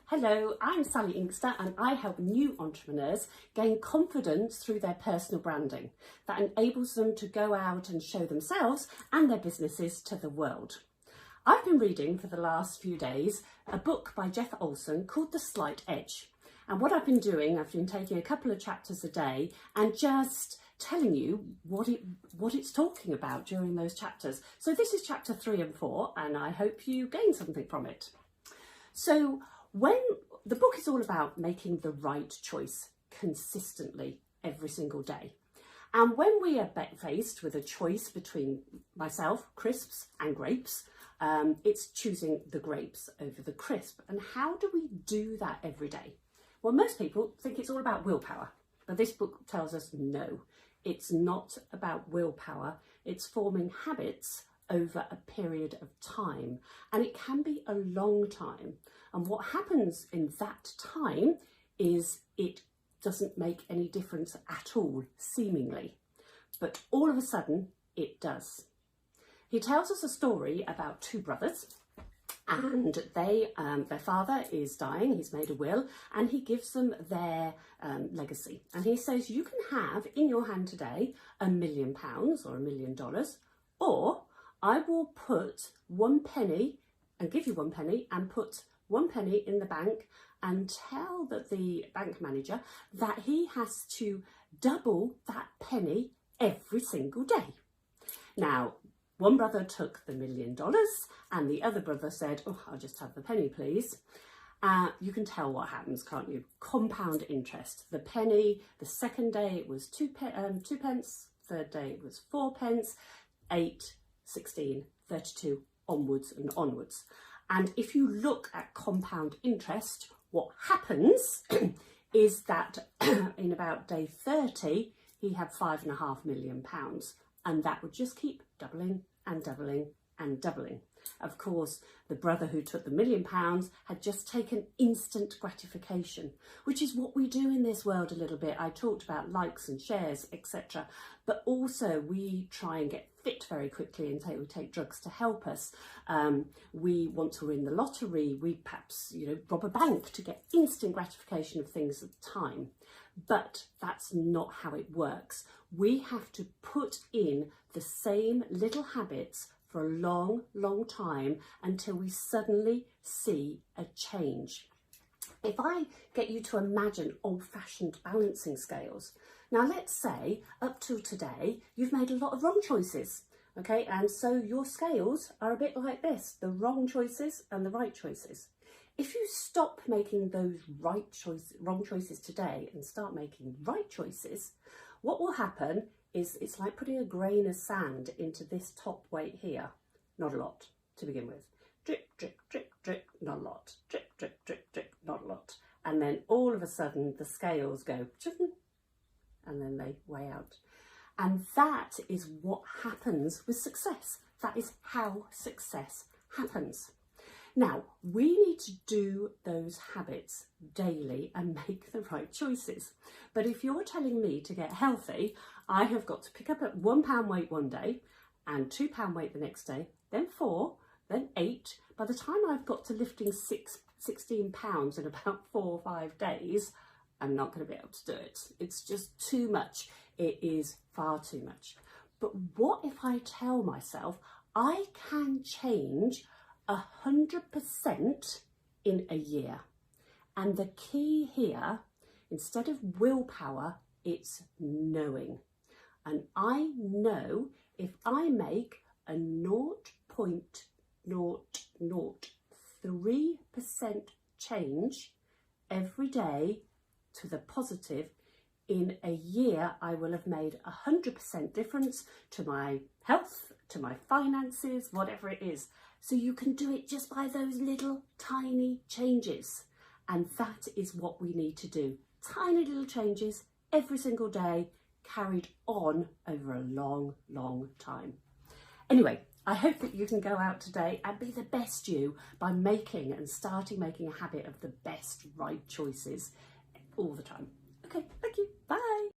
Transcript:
Hello, I'm Sally Inkster and I help new entrepreneurs gain confidence through their personal branding that enables them to go out and show themselves and their businesses to the world. I've been reading for the last few days a book by Jeff Olson called The Slight Edge. And what I've been doing, I've been taking a couple of chapters a day and just telling you what it's talking about during those chapters. So this is chapter 3 and 4 and I hope you gain something from it. So when the book is all about making the right choice consistently every single day. And when we are faced with a choice between myself, crisps and grapes, it's choosing the grapes over the crisp. And how do we do that every day? Well, most people think it's all about willpower, but this book tells us no, it's not about willpower. It's forming habits over a period of time, and it can be a long time. And what happens in that time is it doesn't make any difference at all, seemingly, but all of a sudden it does. He tells us a story about two brothers, and their father is dying. He's made a will and he gives them their legacy, and he says you can have in your hand today £1 million or $1 million, or I will put 1 penny and give you 1 penny and put 1 penny in the bank and tell the bank manager that he has to double that penny every single day. Now, one brother took the $1 million and the other brother said, oh, I'll just have the penny, please. You can tell what happens, can't you? Compound interest. The penny, the second day it was 2 pence, third day it was 4 pence, 8, 16, 32, onwards and onwards. And if you look at compound interest, what happens is that in about day 30, he had £5.5 million, and that would just keep doubling and doubling and doubling. Of course, the brother who took the £1 million had just taken instant gratification, which is what we do in this world a little bit. I talked about likes and shares, etc. But also we try and get fit very quickly and we take drugs to help us. We want to win the lottery. We perhaps, rob a bank to get instant gratification of things at the time. But that's not how it works. We have to put in the same little habits for a long, long time until we suddenly see a change. If I get you to imagine old-fashioned balancing scales, now let's say up till today you've made a lot of wrong choices, okay, and so your scales are a bit like this, the wrong choices and the right choices. If you stop making those wrong choices today and start making right choices, what will happen is it's like putting a grain of sand into this top weight here. Not a lot to begin with. Drip, drip, drip, drip, not a lot. Drip, drip, drip, drip, not a lot. And then all of a sudden the scales go, and then they weigh out. And that is what happens with success. That is how success happens. Now, we need to do those habits daily and make the right choices. But if you're telling me to get healthy, I have got to pick up at £1 weight one day and £2 weight the next day, then 4, then 8. By the time I've got to lifting 16 pounds in about 4 or 5 days, I'm not going to be able to do it. It's just too much. It is far too much. But what if I tell myself I can change 100% in a year? And the key here, instead of willpower, it's knowing. And I know if I make a 0.003% change every day to the positive, in a year I will have made 100% difference to my health, to my finances, whatever it is. So you can do it just by those little tiny changes. And that is what we need to do. Tiny little changes every single day, carried on over a long, long time. Anyway, I hope that you can go out today and be the best you by starting making a habit of the best right choices all the time. Okay, thank you. Bye.